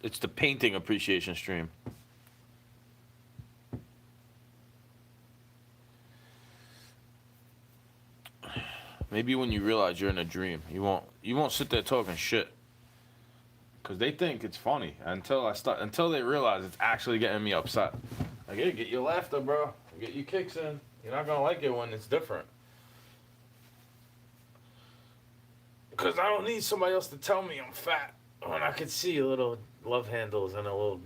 It's the painting appreciation stream. Maybe when you realize you're in a dream, you won't sit there talking shit. Cause they think it's funny until they realize it's actually getting me upset. Like, hey, get your laughter, bro. Get your kicks in. You're not gonna like it when it's different. Cause I don't need somebody else to tell me I'm fat when I could see little love handles and a little,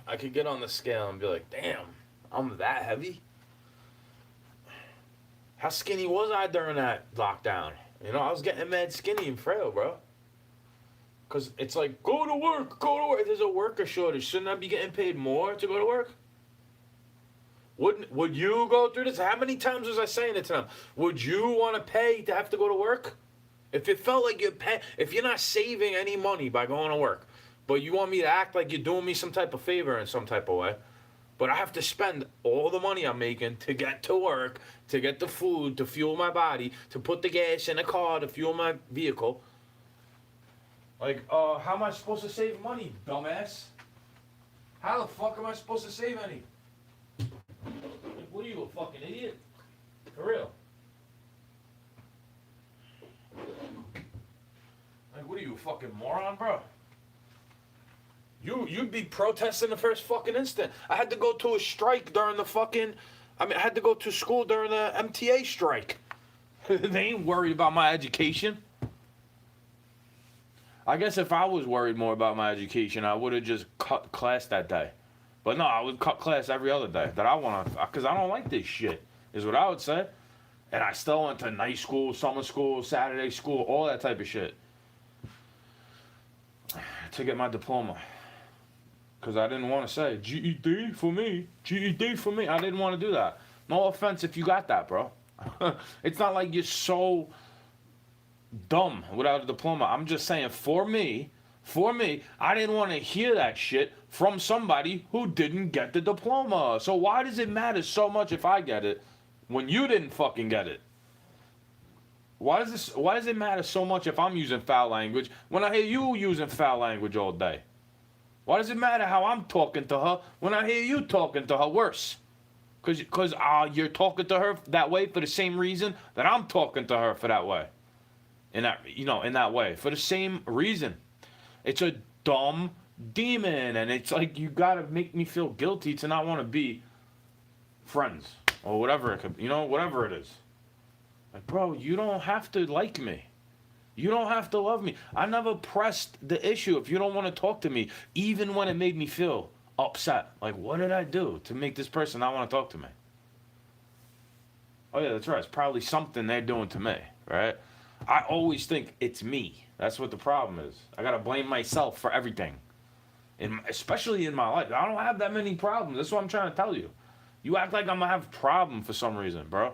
I could get on the scale and be like, damn, I'm that heavy. How skinny was I during that lockdown? I was getting mad skinny and frail, bro. Because it's like, go to work, go to work. There's a worker shortage. Shouldn't I be getting paid more to go to work? Would you go through this? How many times was I saying it to them? Would you want to pay to have to go to work? If it felt like if you're not saving any money by going to work, but you want me to act like you're doing me some type of favor in some type of way, but I have to spend all the money I'm making to get to work, to get the food, to fuel my body, to put the gas in the car, to fuel my vehicle. Like, how am I supposed to save money, dumbass? How the fuck am I supposed to save any? Like, what are you, a fucking idiot? For real. Like, what are you, a fucking moron, bro? You'd be protesting the first fucking instant. I had to go to a strike during I had to go to school during the MTA strike. They ain't worried about my education. I guess if I was worried more about my education, I would have just cut class that day. But no, I would cut class every other day that I want to, because I don't like this shit, is what I would say. And I still went to night school, summer school, Saturday school, all that type of shit to get my diploma. Because I didn't want to say, GED for me, GED for me. I didn't want to do that. No offense if you got that, bro. It's not like you're so dumb without a diploma. I'm just saying, for me, I didn't want to hear that shit from somebody who didn't get the diploma. So why does it matter so much if I get it when you didn't fucking get it? Why does it matter so much if I'm using foul language when I hear you using foul language all day? Why does it matter how I'm talking to her when I hear you talking to her worse? Because you're talking to her that way for the same reason that I'm talking to her for that way. In that way. For the same reason. It's a dumb demon. And it's like, you gotta make me feel guilty to not want to be friends. Or whatever it could, whatever it is. Like, bro, you don't have to like me. You don't have to love me. I never pressed the issue if you don't want to talk to me, even when it made me feel upset. Like, what did I do to make this person not want to talk to me? Oh, yeah, that's right. It's probably something they're doing to me, right? I always think it's me. That's what the problem is. I got to blame myself for everything, especially in my life. I don't have that many problems. That's what I'm trying to tell you. You act like I'm going to have a problem for some reason, bro.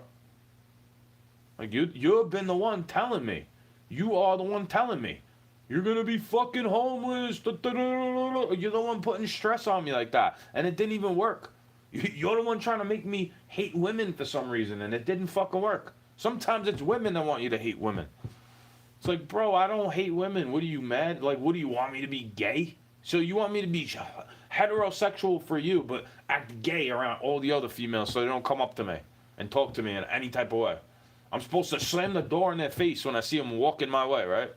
Like, you've been the one telling me. You are the one telling me. You're going to be fucking homeless. You're the one putting stress on me like that. And it didn't even work. You're the one trying to make me hate women for some reason. And it didn't fucking work. Sometimes it's women that want you to hate women. It's like, bro, I don't hate women. What are you, mad? Like, what do you want me to be, gay? So you want me to be heterosexual for you, but act gay around all the other females so they don't come up to me and talk to me in any type of way. I'm supposed to slam the door in their face when I see them walking my way, right?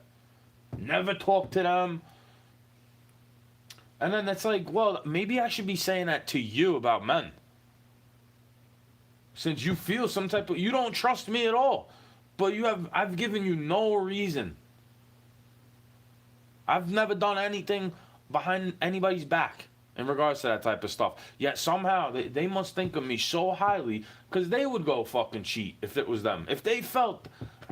Never talk to them. And then it's like, well, maybe I should be saying that to you about men. Since you feel some type of... You don't trust me at all. But I've given you no reason. I've never done anything behind anybody's back in regards to that type of stuff. Yet somehow they must think of me so highly because they would go fucking cheat if it was them. If they felt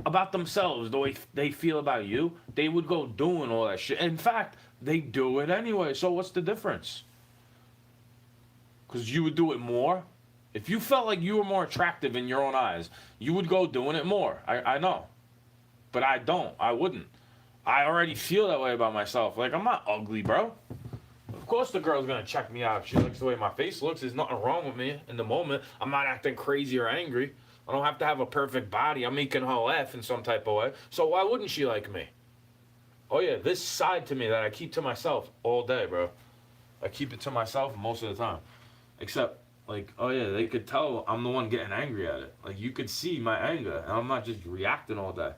about themselves the way they feel about you, they would go doing all that shit. In fact, they do it anyway. So what's the difference? Because you would do it more. If you felt like you were more attractive in your own eyes, you would go doing it more. I know. But I don't. I wouldn't. I already feel that way about myself. Like, I'm not ugly, bro. Of course the girl's gonna check me out if she likes the way my face looks. There's nothing wrong with me in the moment. I'm not acting crazy or angry. I don't have to have a perfect body. I'm making her laugh in some type of way. So why wouldn't she like me? Oh yeah, this side to me that I keep to myself all day, bro. I keep it to myself most of the time. Except, like, oh yeah, they could tell I'm the one getting angry at it. Like, you could see my anger, and I'm not just reacting all day.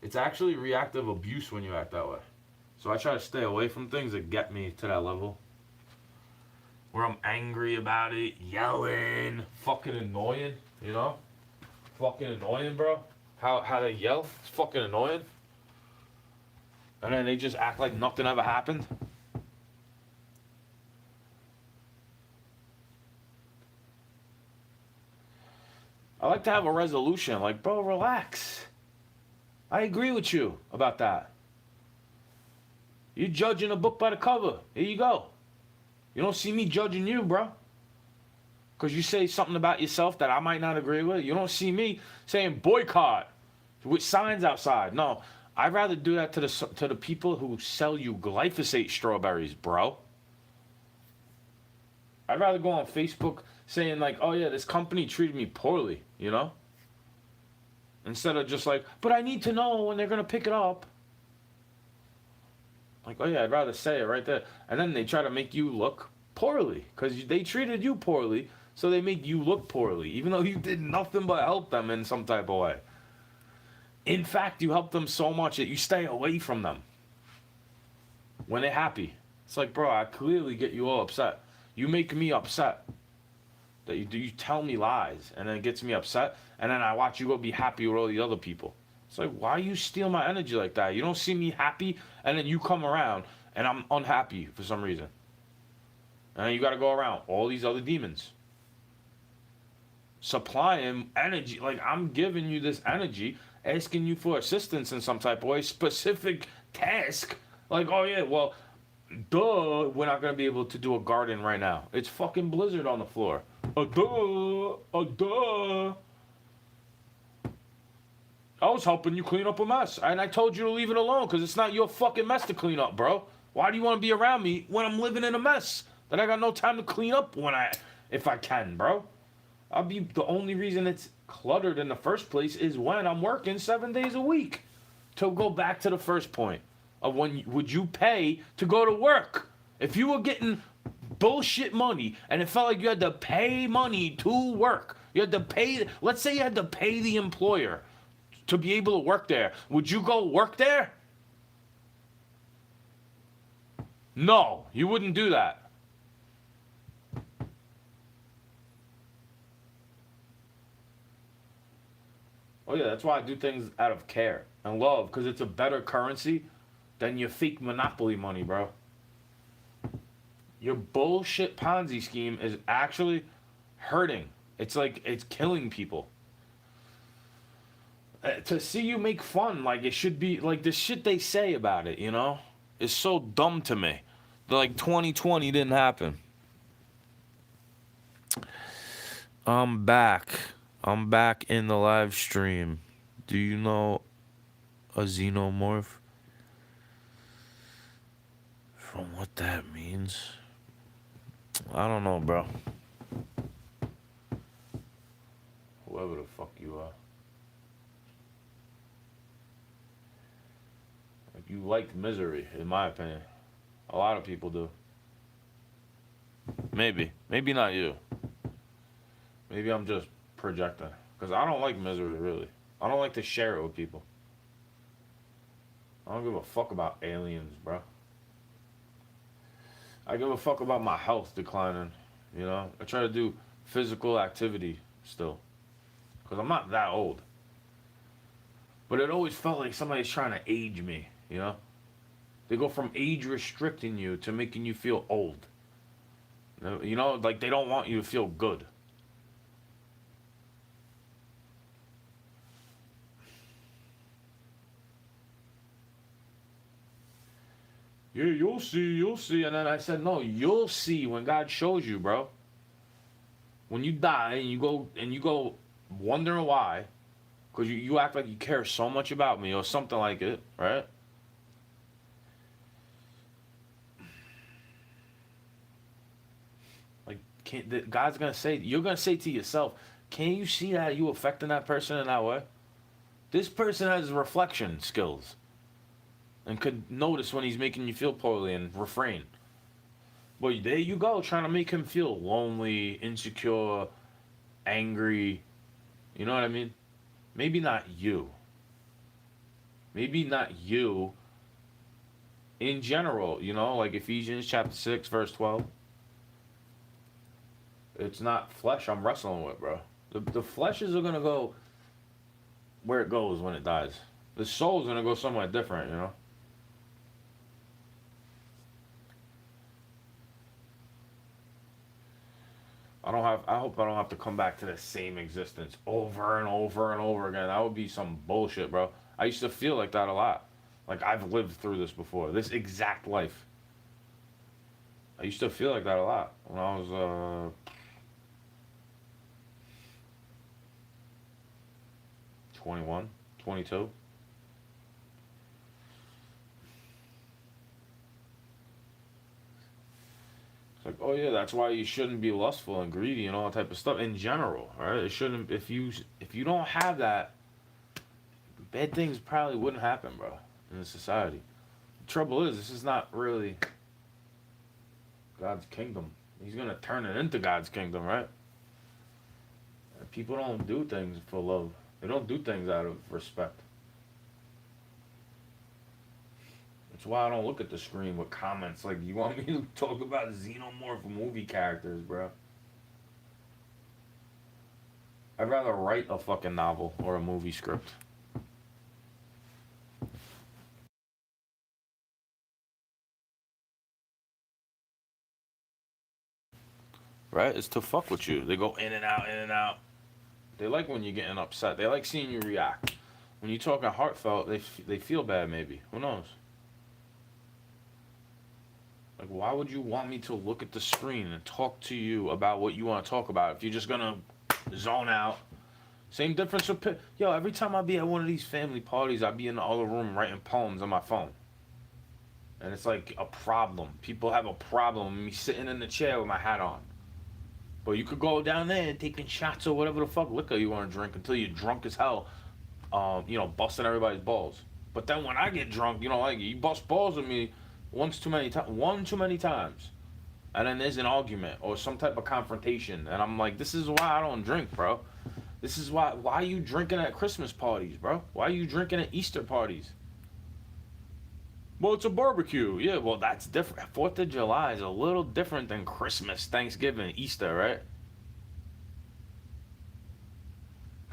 It's actually reactive abuse when you act that way. So I try to stay away from things that get me to that level. Where I'm angry about it, yelling, fucking annoying, you know? Fucking annoying, bro. How they yell, it's fucking annoying. And then they just act like nothing ever happened. I like to have a resolution. Like, bro, relax. I agree with you about that. You're judging a book by the cover. Here you go. You don't see me judging you, bro. Because you say something about yourself that I might not agree with. You don't see me saying boycott with signs outside. No, I'd rather do that to the people who sell you glyphosate strawberries, bro. I'd rather go on Facebook saying like, oh yeah, this company treated me poorly, you know? Instead of just like, but I need to know when they're going to pick it up. Like, oh yeah, I'd rather say it right there. And then they try to make you look poorly because they treated you poorly, so they make you look poorly, even though you did nothing but help them in some type of way. In fact, you help them so much that you stay away from them when they're happy. It's like, bro, I clearly get you all upset. You make me upset. That you tell me lies, and then it gets me upset, and then I watch you go be happy with all the other people. It's like, why you steal my energy like that? You don't see me happy, and then you come around, and I'm unhappy for some reason. And then you got to go around all these other demons. Supplying energy. Like, I'm giving you this energy, asking you for assistance in some type of way, specific task. Like, oh yeah, well, duh, we're not going to be able to do a garden right now. It's fucking blizzard on the floor. Duh. I was helping you clean up a mess. And I told you to leave it alone because it's not your fucking mess to clean up, bro. Why do you want to be around me when I'm living in a mess that I got no time to clean up if I can, bro? The only reason it's cluttered in the first place is when I'm working 7 days a week. To go back to the first point of when would you pay to go to work? If you were getting bullshit money and it felt like you had to pay money to work, you had to pay, let's say you had to pay the employer to be able to work there, would you go work there? No, you wouldn't do that. Oh yeah, that's why I do things out of care and love, because it's a better currency than your fake monopoly money, bro. Your bullshit Ponzi scheme is actually hurting. It's like it's killing people. To see you make fun, like it should be like the shit they say about it, you know, is so dumb to me. Like 2020 didn't happen. I'm back. I'm back in the live stream. Do you know a xenomorph? From what that means? I don't know, bro. Whoever the fuck you are. Like, you like misery, in my opinion. A lot of people do. Maybe. Maybe not you. Maybe I'm just projecting. Because I don't like misery, really. I don't like to share it with people. I don't give a fuck about aliens, bro. I give a fuck about my health declining, you know? I try to do physical activity still. Because I'm not that old. But it always felt like somebody's trying to age me, you know? They go from age restricting you to making you feel old. You know, like they don't want you to feel good. Yeah, you'll see. And then I said, no, you'll see when God shows you, bro. When you die and you go wondering why, because you act like you care so much about me or something like it, right? Like, God's gonna say, you're gonna say to yourself, can you see that you affecting that person in that way? This person has reflection skills. and could notice when he's making you feel poorly and refrain. But there you go, trying to make him feel lonely, insecure, angry. You know what I mean? Maybe not you. Maybe not you in general, like Ephesians chapter 6, verse 12. It's not flesh I'm wrestling with, bro. The fleshes are going to go where it goes when it dies. The soul's going to go somewhere different. I hope I don't have to come back to the same existence over and over and over again. That would be some bullshit, bro. I used to feel like that a lot. Like I've lived through this before. This exact life. I used to feel like that a lot when I was 21, 22. It's like, oh yeah, that's why you shouldn't be lustful and greedy and all that type of stuff in general, right? It shouldn't. If you don't have that, bad things probably wouldn't happen, bro, in the society. The trouble is, this is not really God's kingdom. He's gonna turn it into God's kingdom, right? And people don't do things for love. They don't do things out of respect. That's why I don't look at the screen with comments like, you want me to talk about xenomorph movie characters, bro? I'd rather write a fucking novel or a movie script. Right? It's to fuck with you. They go in and out, in and out. They like when you're getting upset. They like seeing you react. When you're talking heartfelt, they feel bad maybe. Who knows? Like, why would you want me to look at the screen and talk to you about what you want to talk about if you're just gonna zone out? Same difference with yo. Every time I be at one of these family parties, I be in the other room writing poems on my phone, and it's like a problem. People have a problem with me sitting in the chair with my hat on. But you could go down there and taking shots or whatever the fuck liquor you want to drink until you're drunk as hell, busting everybody's balls. But then when I get drunk, like you bust balls with me one too many times, and then there's an argument or some type of confrontation, and I'm like, this is why I don't drink, bro. This is why are you drinking at Christmas parties, bro? Why are you drinking at Easter parties? Well, it's a barbecue. Yeah, well, that's different. 4th of July is a little different than Christmas, Thanksgiving, Easter, right?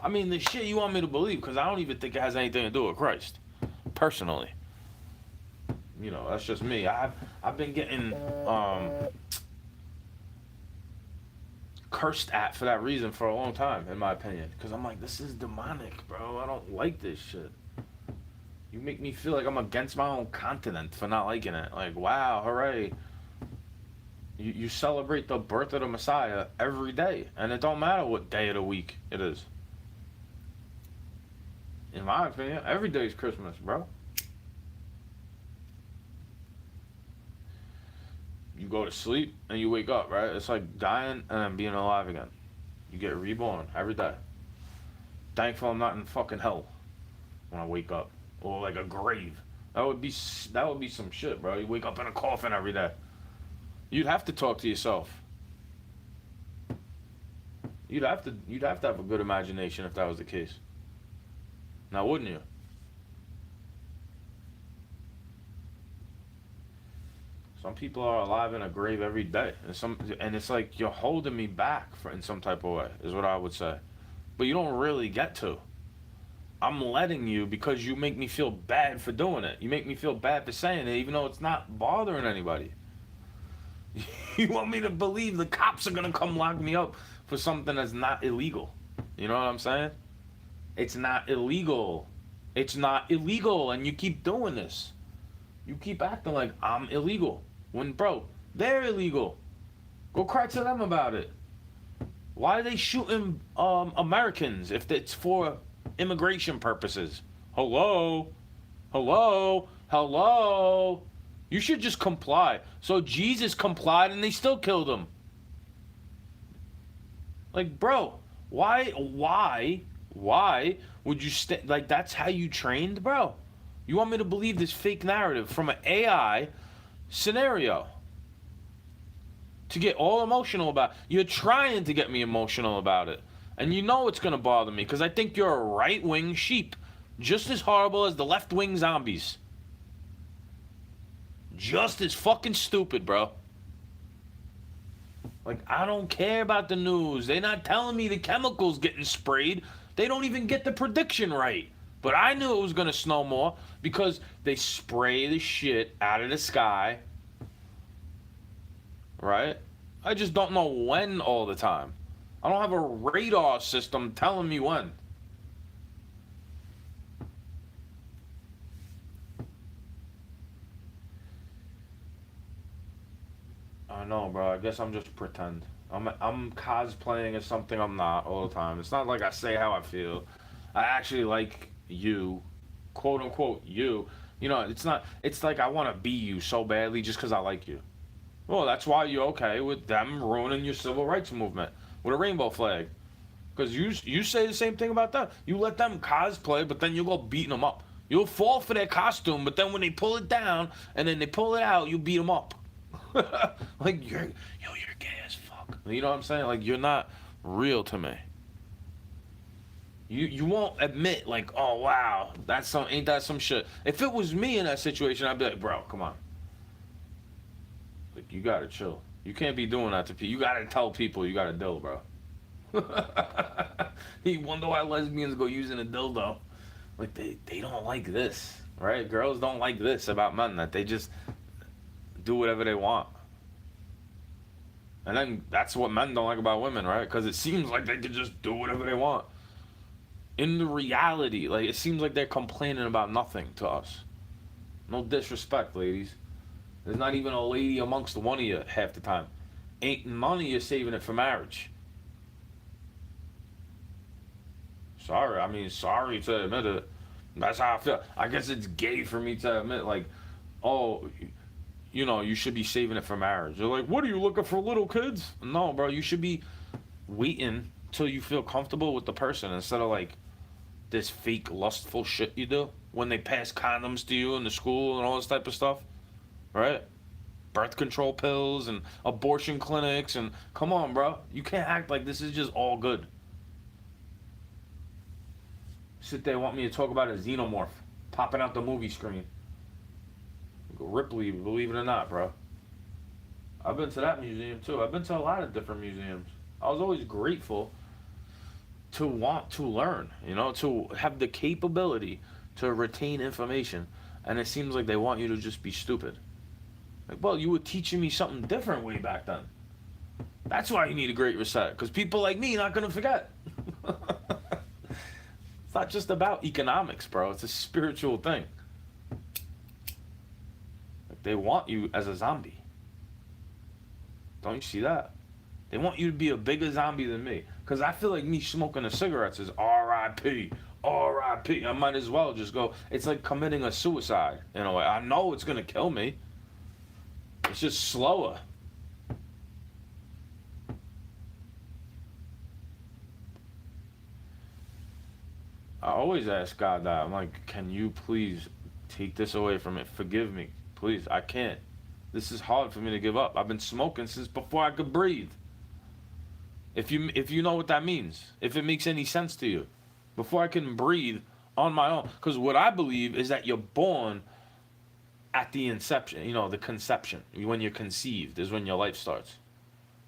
I mean, the shit you want me to believe, because I don't even think it has anything to do with Christ, personally. That's just me. I've been getting cursed at for that reason for a long time, in my opinion. Because I'm like, this is demonic, bro. I don't like this shit. You make me feel like I'm against my own continent for not liking it. Like, wow, hooray. You celebrate the birth of the Messiah every day. And it don't matter what day of the week it is. In my opinion, every day is Christmas, bro. You go to sleep and you wake up, right? It's like dying and then being alive again. You get reborn every day. Thankful I'm not in fucking hell when I wake up. Or like a grave. That would be some shit, bro. You wake up in a coffin every day. You'd have to talk to yourself. You'd have to have a good imagination if that was the case. Now, wouldn't you? Some people are alive in a grave every day, and it's like you're holding me back in some type of way, is what I would say. But you don't really get to. I'm letting you because you make me feel bad for doing it. You make me feel bad for saying it, even though it's not bothering anybody. You want me to believe the cops are gonna come lock me up for something that's not illegal. You know what I'm saying? It's not illegal. It's not illegal, and you keep doing this. You keep acting like I'm illegal. When, bro, they're illegal. Go cry to them about it. Why are they shooting Americans if it's for immigration purposes? Hello? You should just comply. So Jesus complied and they still killed him. Like, bro, why would you stay? Like, that's how you trained, bro? You want me to believe this fake narrative from an AI scenario? To get all emotional about it. You're trying to get me emotional about it. And you know it's going to bother me because I think you're a right-wing sheep. Just as horrible as the left-wing zombies. Just as fucking stupid, bro. Like, I don't care about the news. They're not telling me the chemicals getting sprayed. They don't even get the prediction right. But I knew it was going to snow more because they spray the shit out of the sky. Right? I just don't know when all the time. I don't have a radar system telling me when. I know, bro. I guess I'm just pretend. I'm cosplaying as something I'm not all the time. It's not like I say how I feel. I actually like you, quote unquote you. You know, it's not. It's like I want to be you so badly just because I like you. Well, that's why you're okay with them ruining your civil rights movement with a rainbow flag. Because you say the same thing about them. You let them cosplay, but then you go beating them up. You'll fall for their costume, but then when they pull it down and then they pull it out, you beat them up. Like you're gay as fuck. You know what I'm saying? Like you're not real to me. You won't admit like, oh wow, ain't that some shit. If it was me in that situation, I'd be like, bro, come on. Like you gotta chill. You can't be doing that to people. You gotta tell people you got a dildo, bro. You wonder why lesbians go using a dildo. Like they don't like this, right? Girls don't like this about men, that they just do whatever they want. And then that's what men don't like about women, right? Because it seems like they can just do whatever they want. In the reality, like it seems like they're complaining about nothing to us. No disrespect, ladies. There's not even a lady amongst one of you half the time. Ain't none of you saving it for marriage. Sorry to admit it. That's how I feel. I guess it's gay for me to admit, like, oh, you know, you should be saving it for marriage. They're like, what are you looking for, little kids? No, bro, you should be waiting till you feel comfortable with the person instead of like this fake lustful shit you do when they pass condoms to you in the school and all this type of stuff, right? Birth control pills and abortion clinics and come on, bro, you can't act like this is just all good. Sit there, want me to talk about a xenomorph popping out the movie screen. Ripley, believe it or not, bro. I've been to that museum too. I've been to a lot of different museums. I was always grateful to want to learn, you know, to have the capability to retain information. And it seems like they want you to just be stupid. Like, well, you were teaching me something different way back then. That's why you need a great reset, because people like me not going to forget. It's not just about economics, bro. It's a spiritual thing. Like, they want you as a zombie. Don't you see that? They want you to be a bigger zombie than me. Because I feel like me smoking the cigarettes is R.I.P. R.I.P. I might as well just go. It's like committing a suicide in a way. I know it's going to kill me. It's just slower. I always ask God that. I'm like, can you please take this away from me? Forgive me. Please, I can't. This is hard for me to give up. I've been smoking since before I could breathe. If you know what that means, if it makes any sense to you, before I can breathe on my own. Because what I believe is that you're born at the inception, you know, the conception. When you're conceived is when your life starts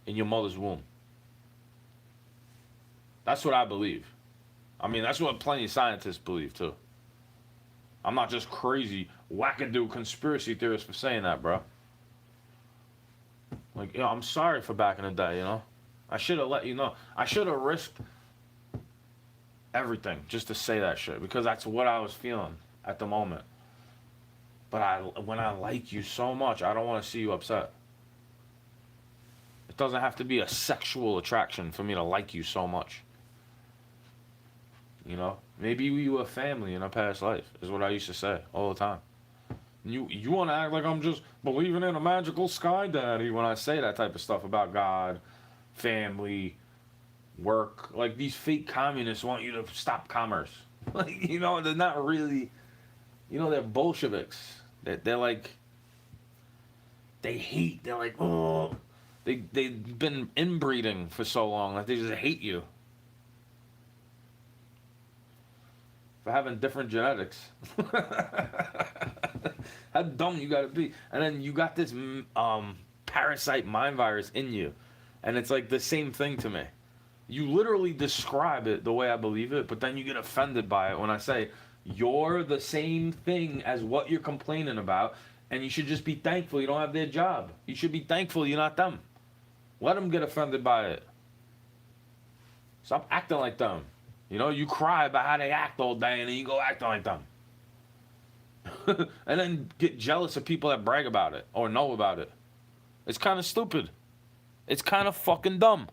in your mother's womb. That's what I believe. I mean, that's what plenty of scientists believe too. I'm not just crazy, wackadoo conspiracy theorist for saying that, bro. Like, you know, I'm sorry for back in the day, you know. I should have let you know. I should have risked everything just to say that shit because that's what I was feeling at the moment. But when I like you so much, I don't want to see you upset. It doesn't have to be a sexual attraction for me to like you so much. You know, maybe we were family in a past life, is what I used to say all the time. You want to act like I'm just believing in a magical sky daddy when I say that type of stuff about God, family, work. Like these fake communists want you to stop commerce. Like, you know, they're not really, You know, they're Bolsheviks. They're like, they hate. They're like, oh, they've been inbreeding for so long that they just hate you for having different genetics. How dumb you gotta be. And then you got this parasite mind virus in you, and it's like the same thing to me. You literally describe it the way I believe it, but then you get offended by it when I say you're the same thing as what you're complaining about, and you should just be thankful you don't have their job. You should be thankful you're not them. Let them get offended by it. Stop acting like them. You know, you cry about how they act all day, and then you go acting like them. And then get jealous of people that brag about it or know about it. It's kind of stupid. It's kind of fucking dumb.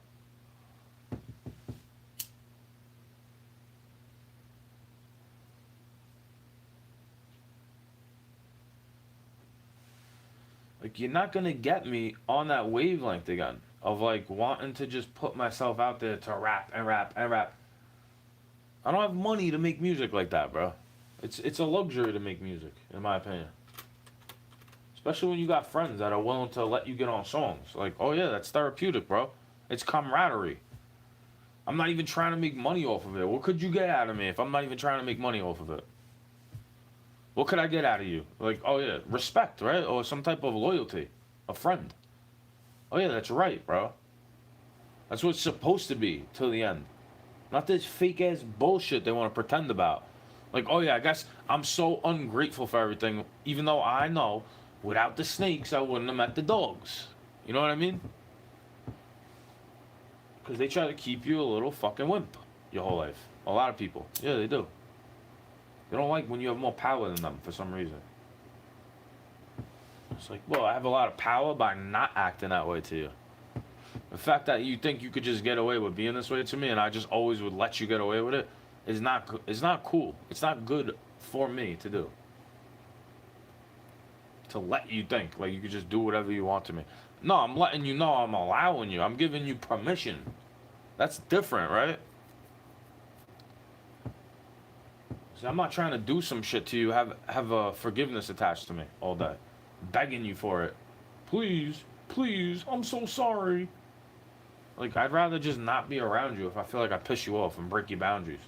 Like, you're not gonna get me on that wavelength again of like wanting to just put myself out there to rap and rap and rap. I don't have money to make music like that, bro. It's a luxury to make music, in my opinion. Especially when you got friends that are willing to let you get on songs. Like, oh yeah, that's therapeutic, bro. It's camaraderie. I'm not even trying to make money off of it. What could you get out of me if I'm not even trying to make money off of it? What could I get out of you? Like, oh yeah, respect, right? Or some type of loyalty. A friend. Oh yeah, that's right, bro. That's what it's supposed to be till the end. Not this fake ass bullshit they want to pretend about. Like, oh yeah, I guess I'm so ungrateful for everything, even though I know without the snakes I wouldn't have met the dogs. You know what I mean? Because they try to keep you a little fucking wimp your whole life. A lot of people. Yeah, they do. They don't like when you have more power than them for some reason. It's like, well, I have a lot of power by not acting that way to you. The fact that you think you could just get away with being this way to me and I just always would let you get away with it is not cool. It's not good for me to do. To let you think like you could just do whatever you want to me. No, I'm letting you know I'm allowing you. I'm giving you permission. That's different, right? See, I'm not trying to do some shit to you, have a forgiveness attached to me all day. Begging you for it. Please, please, I'm so sorry. Like, I'd rather just not be around you if I feel like I piss you off and break your boundaries.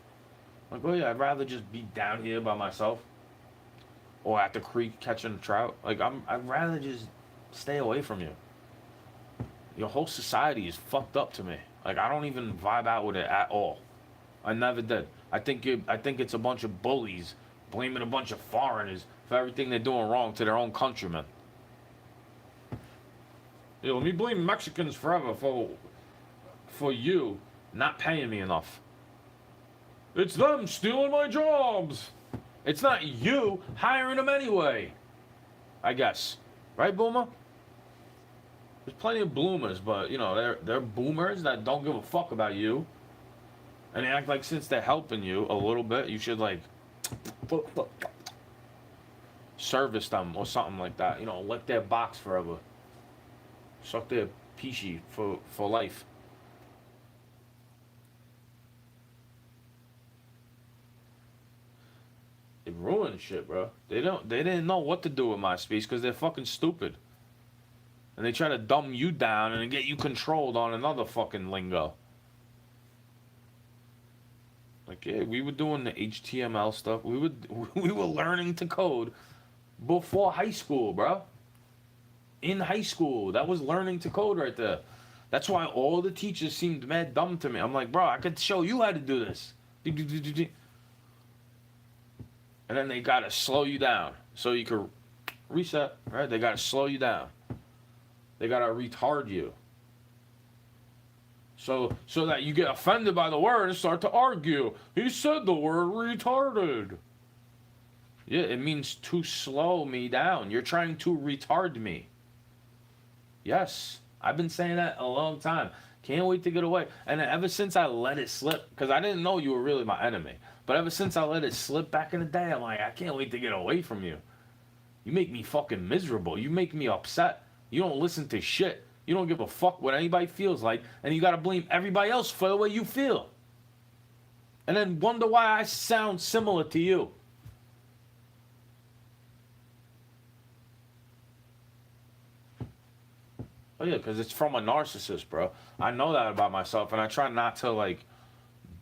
Like, oh yeah, I'd rather just be down here by myself. Or at the creek catching a trout. Like, I'd rather just stay away from you. Your whole society is fucked up to me. Like, I don't even vibe out with it at all. I never did. I think it's a bunch of bullies blaming a bunch of foreigners for everything they're doing wrong to their own countrymen. Yeah, let me blame Mexicans forever for you not paying me enough. It's them stealing my jobs. It's not you hiring them anyway. I guess. Right, Boomer? There's plenty of bloomers, but, you know, they're boomers that don't give a fuck about you. And they act like since they're helping you a little bit, you should, like, service them or something like that. You know, lick their box forever. Suck their peachy for life. It ruined shit, bro. They didn't know what to do with my speech because they're fucking stupid. And they try to dumb you down and get you controlled on another fucking lingo. Like, yeah, we were doing the HTML stuff. We were learning to code before high school, bro. In high school, that was learning to code right there. That's why all the teachers seemed mad dumb to me. I'm like, bro, I could show you how to do this. And then they gotta slow you down so you can reset, right? They gotta slow you down. They gotta retard you. So that you get offended by the word and start to argue. He said the word retarded. Yeah, it means to slow me down. You're trying to retard me. Yes, I've been saying that a long time. Can't wait to get away. And ever since I let it slip, because I didn't know you were really my enemy, but ever since I let it slip back in the day, I'm like, I can't wait to get away from you. You make me fucking miserable. You make me upset. You don't listen to shit. You don't give a fuck what anybody feels like, and you gotta blame everybody else for the way you feel. And then wonder why I sound similar to you. Oh yeah, because it's from a narcissist, bro. I know that about myself, and I try not to like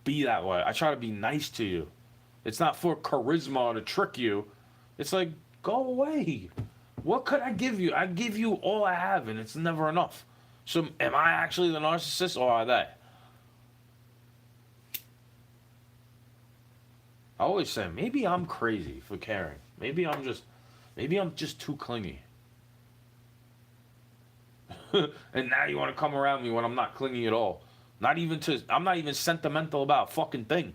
be that way. I try to be nice to you. It's not for charisma or to trick you. It's like, go away. What could I give you? I give you all I have, and it's never enough. So, am I actually the narcissist, or are they? I always say, maybe I'm crazy for caring. Maybe I'm just too clingy. And now you want to come around me when I'm not clingy at all. I'm not even sentimental about a fucking thing.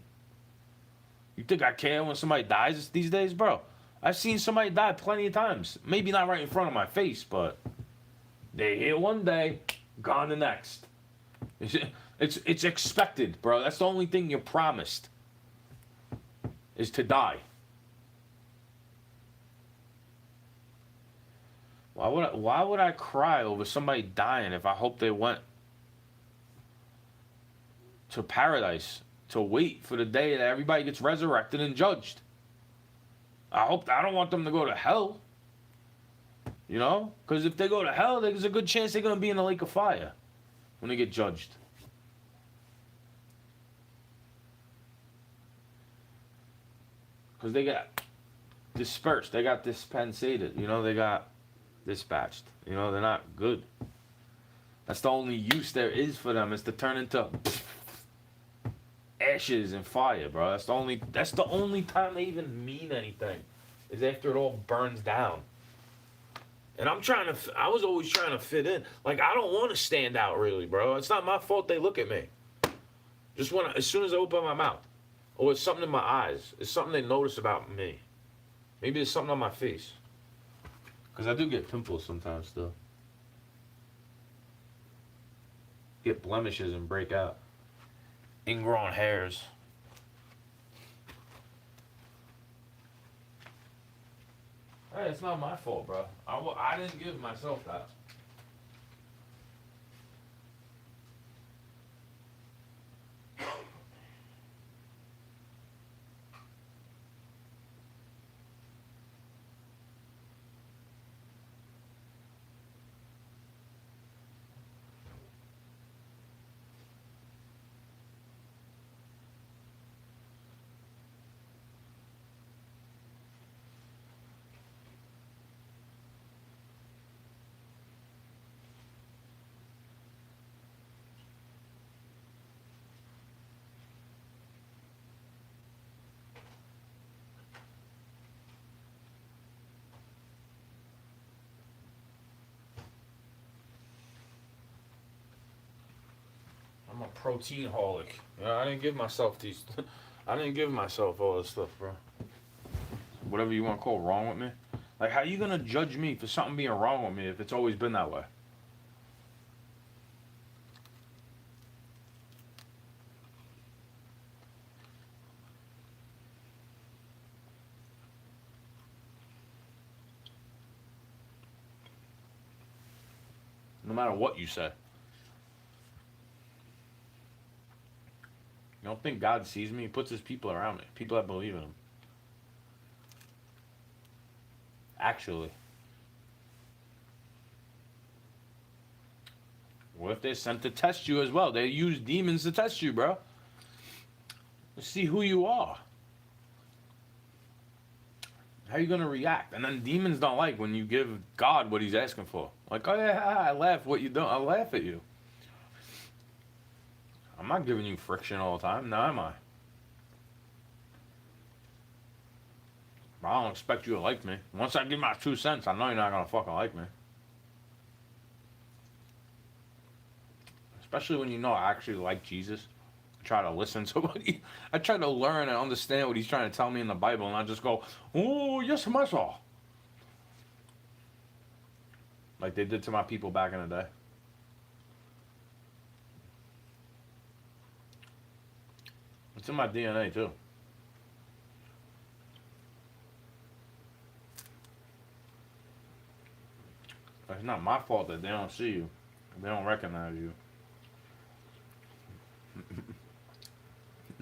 You think I care when somebody dies these days, bro? I've seen somebody die plenty of times. Maybe not right in front of my face, but they here one day, gone the next. It's expected, bro. That's the only thing you're promised is to die. Why would I cry over somebody dying if I hope they went to paradise to wait for the day that everybody gets resurrected and judged? I don't want them to go to hell. You know? Because if they go to hell, there's a good chance they're going to be in the lake of fire when they get judged. Because they got dispersed. They got dispensated. You know, they got dispatched. You know, they're not good. That's the only use there is for them, is to turn into ashes and fire, bro. That's the only time they even mean anything, is after it all burns down. And I was always trying to fit in. Like, I don't want to stand out, really, bro. It's not my fault they look at me. Just as soon as I open my mouth, or it's something in my eyes, it's something they notice about me. Maybe it's something on my face. Because I do get pimples sometimes still. Get blemishes and break out. Ingrown hairs. Hey, it's not my fault, bro. I didn't give myself that. I'm a protein holic. You know, I didn't give myself these. I didn't give myself all this stuff, bro. Whatever you want to call wrong with me. Like, how you gonna judge me for something being wrong with me if it's always been that way? No matter what you say. You don't think God sees me? He puts his people around me. People that believe in him. Actually. What if they're sent to test you as well? They use demons to test you, bro. To see who you are. How you gonna react? And then demons don't like when you give God what he's asking for. Like, oh yeah, I laugh. What you don't? I laugh at you. I'm not giving you friction all the time. Now am I? I don't expect you to like me. Once I give my 2 cents, I know you're not gonna fucking like me. Especially when you know I actually like Jesus. I try to listen to what I try to learn and understand what he's trying to tell me in the Bible, and I just go, oh, yes, Master. Like they did to my people back in the day. It's in my DNA too. It's not my fault that they don't see you. They don't recognize you.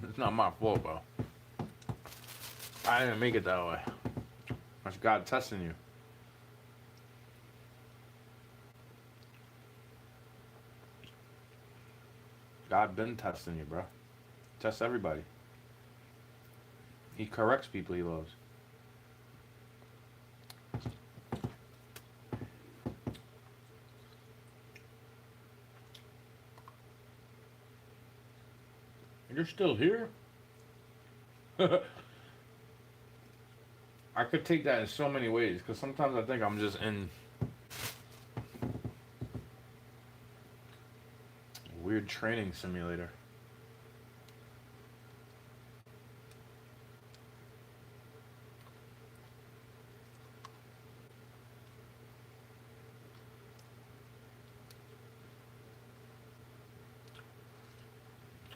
It's not my fault, bro. I didn't make it that way. That's God testing you. God been testing you, bro. Tests everybody. He corrects people he loves. You're still here? I could take that in so many ways because sometimes I think I'm just in a weird training simulator.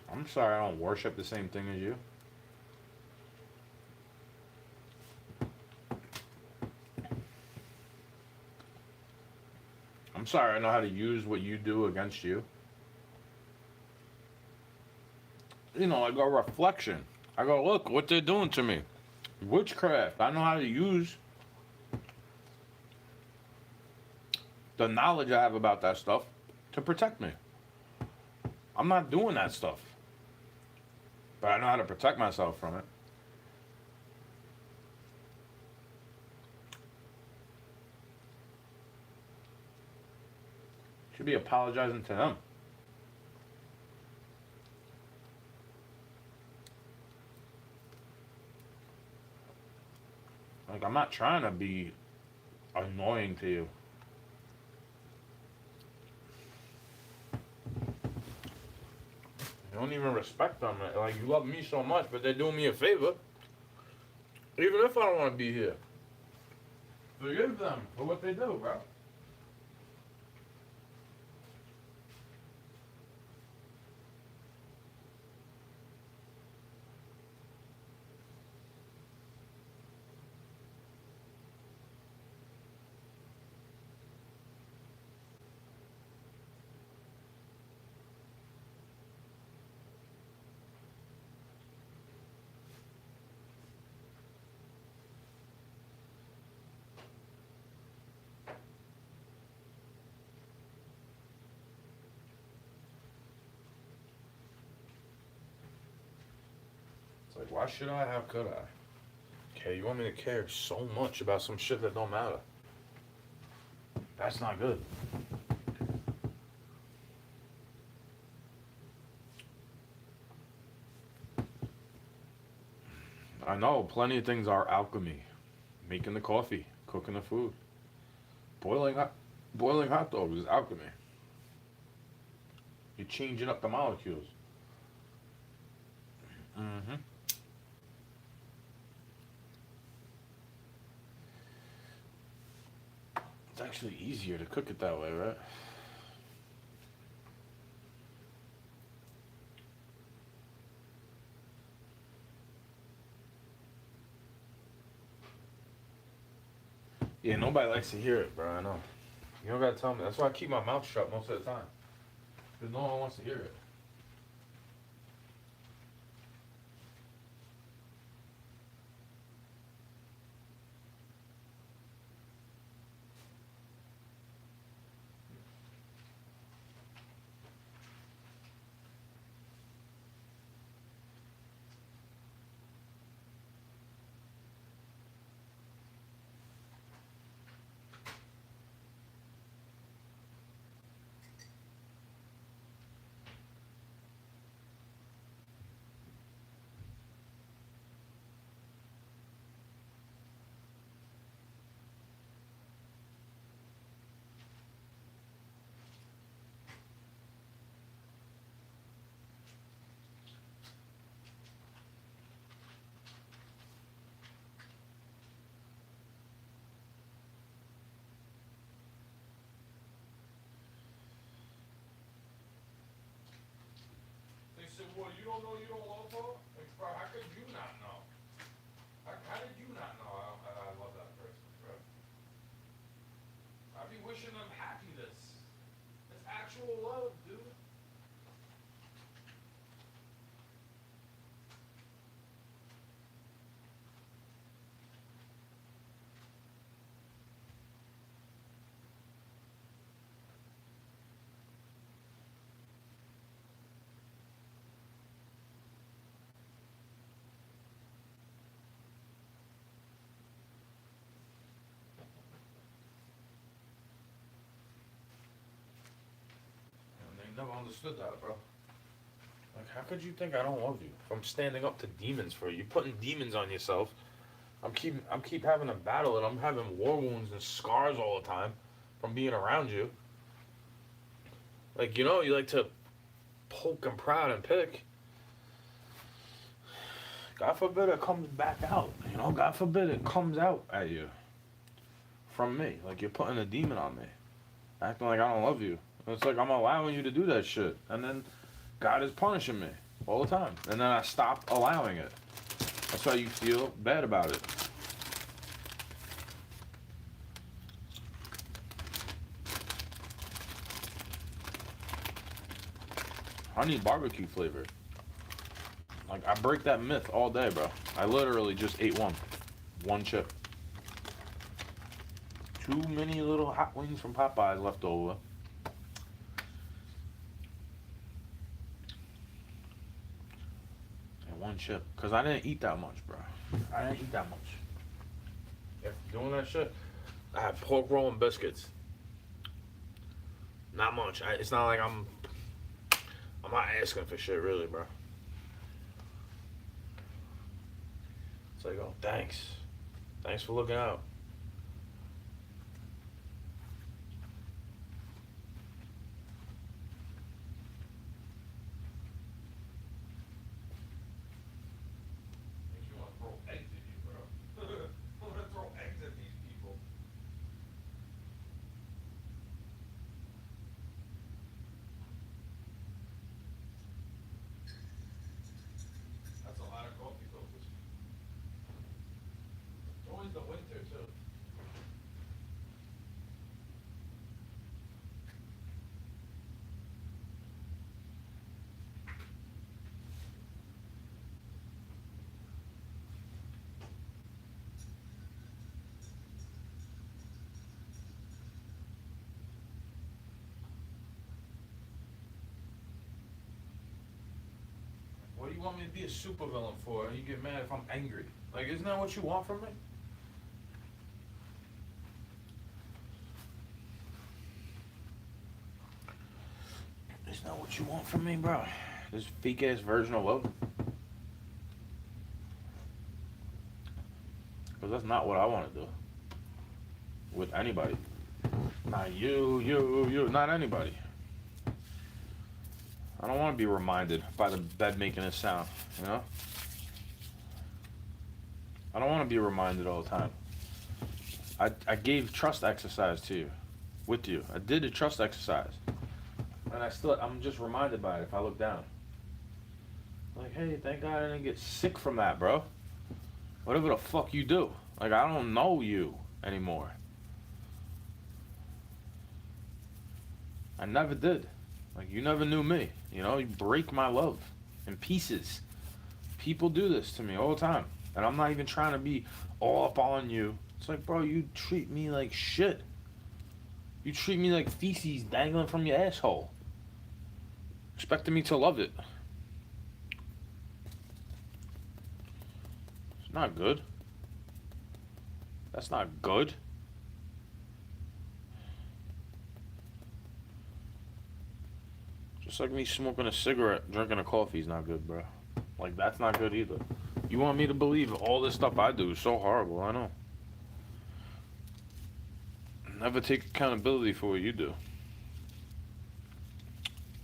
I'm sorry I don't worship the same thing as you. I'm sorry I know how to use what you do against you. You know, I go reflection. I go, look what they're doing to me. Witchcraft. I know how to use the knowledge I have about that stuff to protect me. I'm not doing that stuff. But I know how to protect myself from it. Should be apologizing to them. Like, I'm not trying to be annoying to you. You don't even respect them. Like, you love me so much, but they're doing me a favor. Even if I don't want to be here. Forgive them for what they do, bro. It's like, why should I? How could I? Okay, you want me to care so much about some shit that don't matter? That's not good. I know plenty of things are alchemy. Making the coffee, cooking the food, boiling hot, boiling hot dogs is alchemy. You're changing up the molecules. Mm-hmm. It's actually easier to cook it that way, right? Yeah, nobody likes to hear it, bro. I know. You don't gotta tell me. That's why I keep my mouth shut most of the time. Because no one wants to hear it. They said, well, you don't know you don't love her? Like, bro, how could you not know? How did you not know I love that person, bro? I be wishing them happiness. It's actual love, dude. understood that, bro. Like, how could you think I don't love you? If I'm standing up to demons for you, putting demons on yourself. I'm keep having a battle, and I'm having war wounds and scars all the time from being around you. Like, you like to poke and prod and pick. God forbid it comes back out. God forbid it comes out at you from me. Like, you're putting a demon on me, acting like I don't love you. It's like I'm allowing you to do that shit, and then God is punishing me all the time, and then I stop allowing it. That's why you feel bad about it. I need barbecue flavor. Like, I break that myth all day, bro. I literally just ate one chip. Too many little hot wings from Popeyes left over. And one chip. Because I didn't eat that much, bro. I didn't eat that much. After doing that shit, I had pork roll and biscuits. Not much. It's not like I'm not asking for shit, really, bro. It's like, oh, thanks. Thanks for looking out. Makes me want to throw eggs at you, bro. I want to throw eggs at these people. That's a lot of coffee filters. It's always the winter, too. What do you want me to be a supervillain for? You get mad if I'm angry. Like, isn't that what you want from me? Isn't that what you want from me, bro? This fake ass version of love? Because that's not what I want to do. With anybody. Not you, not anybody. I don't want to be reminded by the bed making a sound, I don't want to be reminded all the time. I gave trust exercise to you, with you. I did a trust exercise. And I'm just reminded by it if I look down. Like, hey, thank God I didn't get sick from that, bro. Whatever the fuck you do. Like, I don't know you anymore. I never did. Like, you never knew me. You break my love in pieces. People do this to me all the time. And I'm not even trying to be all up on you. It's like, bro, you treat me like shit. You treat me like feces dangling from your asshole. Expecting me to love it. It's not good. That's not good. Just like me smoking a cigarette, drinking a coffee is not good, bro. Like, that's not good either. You want me to believe all this stuff I do is so horrible, I know. Never take accountability for what you do.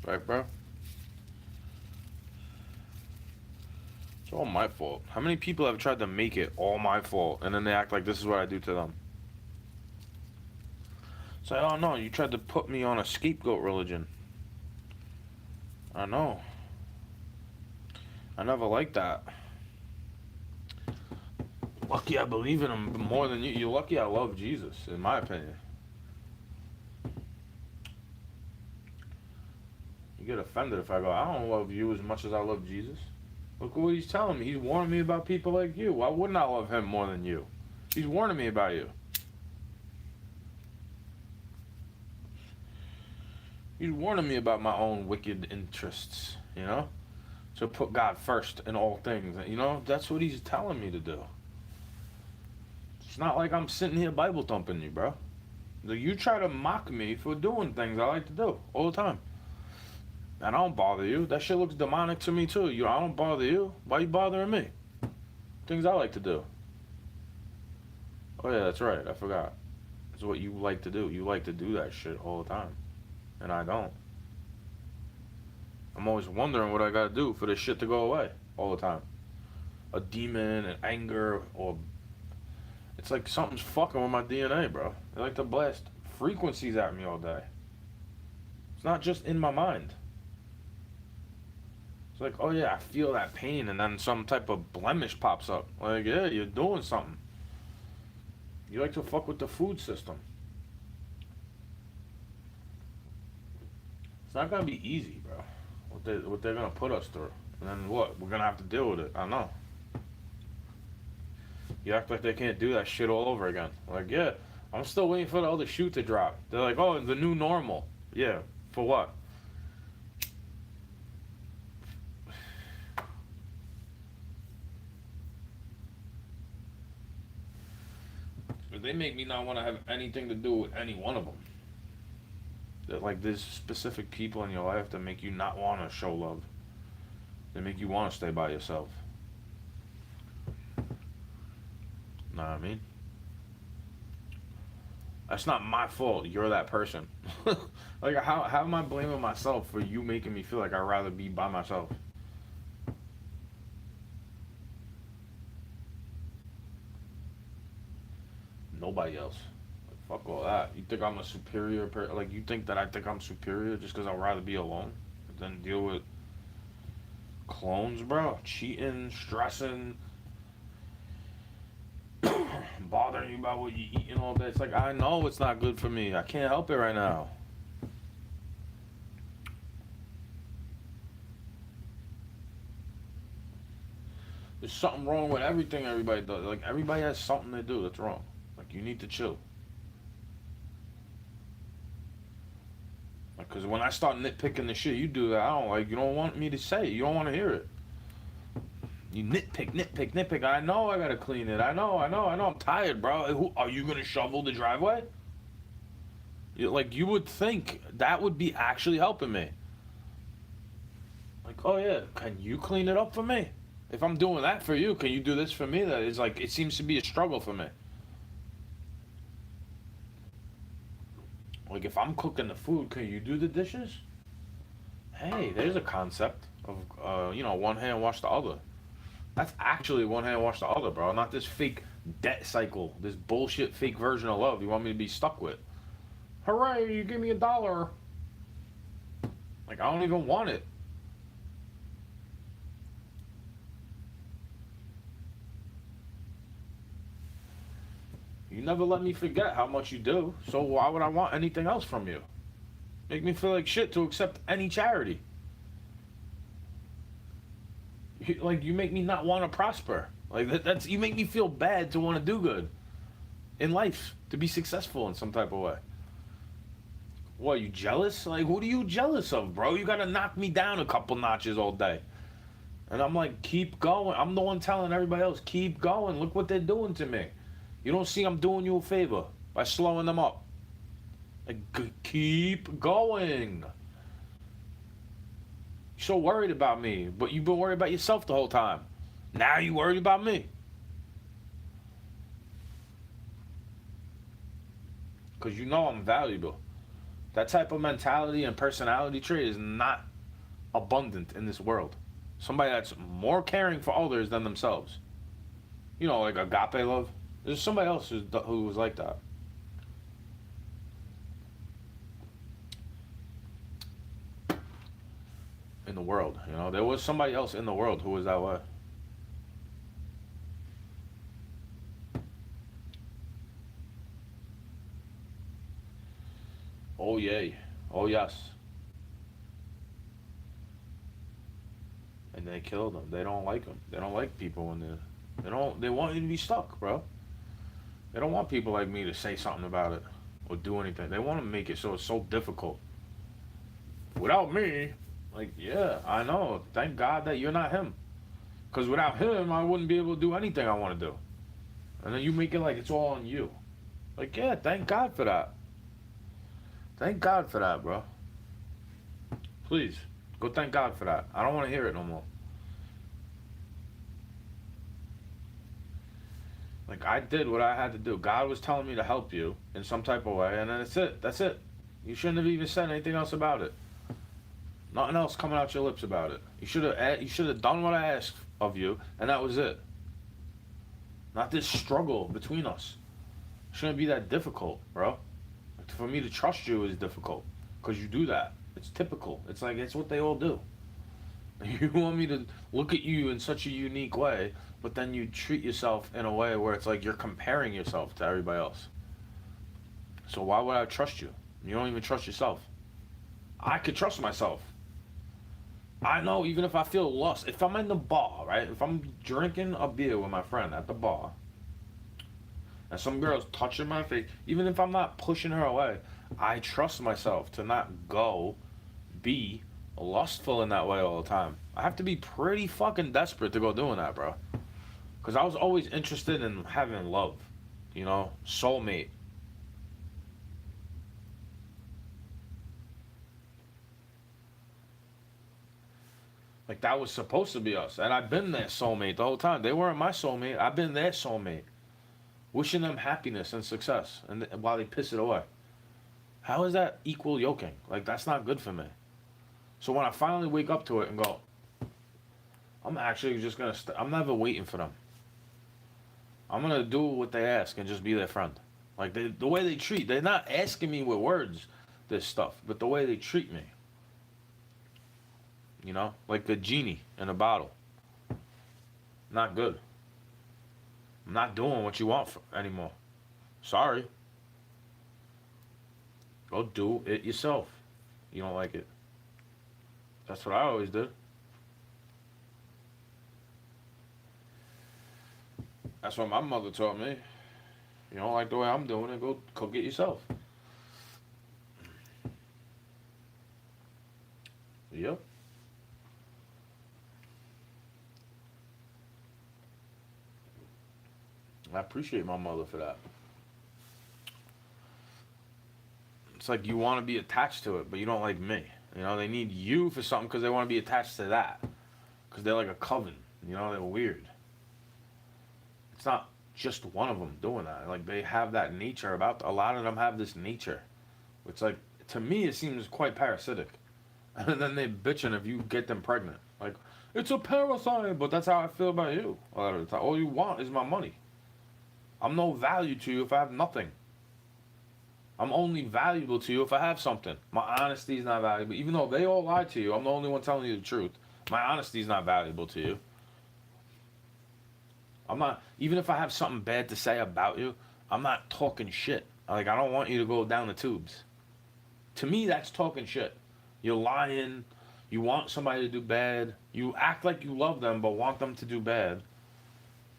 Right, bro? It's all my fault. How many people have tried to make it all my fault, and then they act like this is what I do to them? It's like, oh no, you tried to put me on a scapegoat religion. I know. I never liked that. Lucky I believe in him more than you. You're lucky I love Jesus, in my opinion. You get offended if I go, I don't love you as much as I love Jesus. Look what he's telling me. He's warning me about people like you. Why wouldn't I love him more than you? He's warning me about you. He's warning me about my own wicked interests, to put God first in all things. That's what he's telling me to do. It's not like I'm sitting here Bible thumping you, bro. You try to mock me for doing things I like to do all the time. And I don't bother you. That shit looks demonic to me too. I don't bother you. Why you bothering me? Things I like to do. Oh yeah, that's right. I forgot. It's what you like to do. You like to do that shit all the time, and I don't. I'm always wondering what I gotta do for this shit to go away all the time. A demon, an anger, or it's like something's fucking with my DNA, bro. They like to blast frequencies at me all day. It's not just in my mind. It's like, oh yeah, I feel that pain, and then some type of blemish pops up. Like, yeah, you're doing something. You like to fuck with the food system. It's not gonna be easy, bro. What they're gonna put us through, and then what? We're gonna have to deal with it. I know. You act like they can't do that shit all over again. Like, yeah, I'm still waiting for the other shoe to drop. They're like, oh, the new normal. Yeah, for what? They make me not want to have anything to do with any one of them. That like there's specific people in your life that make you not want to show love. They make you want to stay by yourself. Know what I mean? That's not my fault. You're that person. Like how am I blaming myself for you making me feel like I'd rather be by myself? Nobody else. Like, fuck all that. You think I'm a superior like you think that I think I'm superior just because I'd rather be alone than deal with clones, bro? Cheating, stressing, bothering you about what you eat and all that. It's like I know it's not good for me. I can't help it right now. There's something wrong with everything everybody does. Like everybody has something to do that's wrong. Like you need to chill. Because when I start nitpicking the shit you do that I don't like, you don't want me to say it. You don't want to hear it. You nitpick. I know I gotta clean it. I know. I'm tired, bro. Are you gonna shovel the driveway? Like you would think that would be actually helping me. Like, oh yeah, can you clean it up for me? If I'm doing that for you, can you do this for me? That is like it seems to be a struggle for me. Like if I'm cooking the food, can you do the dishes? Hey, there's a concept of one hand wash the other. That's actually one hand wash the other, bro. Not this fake debt cycle, this bullshit fake version of love you want me to be stuck with. Hooray, you give me $1. Like I don't even want it. You never let me forget how much you do, so why would I want anything else from you? Make me feel like shit to accept any charity. Like you make me not want to prosper. Like that's you make me feel bad to want to do good in life, to be successful in some type of way. What, you jealous? Like what are you jealous of, bro? You gotta knock me down a couple notches all day. And I'm like, keep going. I'm the one telling everybody else, keep going. Look what they're doing to me. You don't see I'm doing you a favor by slowing them up. Like, keep going. You're so worried about me, but you've been worried about yourself the whole time. Now you worried about me. Because you know I'm valuable. That type of mentality and personality trait is not abundant in this world. Somebody that's more caring for others than themselves. You know, like agape love. There's somebody else who was like that. In the world, there was somebody else in the world who was that way. Oh yay, oh yes. And they killed him. They don't like him. They don't like people when they want you to be stuck, bro. They don't want people like me to say something about it or do anything. They want to make it so it's so difficult. Without me, like, yeah, I know. Thank God that you're not him. Because without him, I wouldn't be able to do anything I want to do. And then you make it like it's all on you. Like, yeah, thank God for that. Thank God for that, bro. Please. Go thank God for that. I don't want to hear it no more. Like, I did what I had to do. God was telling me to help you in some type of way, and then that's it. That's it. You shouldn't have even said anything else about it. Nothing else coming out your lips about it. You should have done what I asked of you, and that was it. Not this struggle between us. It shouldn't be that difficult, bro. Like, for me to trust you is difficult because you do that. It's typical. It's like it's what they all do. You want me to look at you in such a unique way, but then you treat yourself in a way where it's like you're comparing yourself to everybody else. So why would I trust you? You don't even trust yourself. I could trust myself. I know even if I feel lost, if I'm in the bar, right? If I'm drinking a beer with my friend at the bar, and some girl's touching my face, even if I'm not pushing her away, I trust myself to not go be lustful in that way all the time. I have to be pretty fucking desperate to go doing that, bro. Because I was always interested in having love, soulmate. Like, that was supposed to be us. And I've been their soulmate the whole time. They weren't my soulmate. I've been their soulmate. Wishing them happiness and success and while they piss it away. How is that equal yoking? Like, that's not good for me. So when I finally wake up to it and go, I'm actually just going to, I'm never waiting for them. I'm going to do what they ask and just be their friend. Like, the way they treat, they're not asking me with words this stuff, but the way they treat me. Like a genie in a bottle. Not good. I'm not doing what you want anymore. Sorry. Go do it yourself. You don't like it. That's what I always did. That's what my mother taught me. You don't like the way I'm doing it, go cook it yourself. Yep. I appreciate my mother for that. It's like you want to be attached to it, but you don't like me. They need you for something because they want to be attached to that. Because they're like a coven. They're weird. It's not just one of them doing that. Like, they have that nature a lot of them have this nature. It's like, to me, it seems quite parasitic. And then they bitching if you get them pregnant. Like, it's a parasite, but that's how I feel about you. A lot of the time. All you want is my money. I'm no value to you if I have nothing. I'm only valuable to you if I have something. My honesty is not valuable. Even though they all lie to you, I'm the only one telling you the truth. My honesty is not valuable to you. I'm not, even if I have something bad to say about you, I'm not talking shit. Like, I don't want you to go down the tubes. To me, that's talking shit. You're lying. You want somebody to do bad. You act like you love them, but want them to do bad.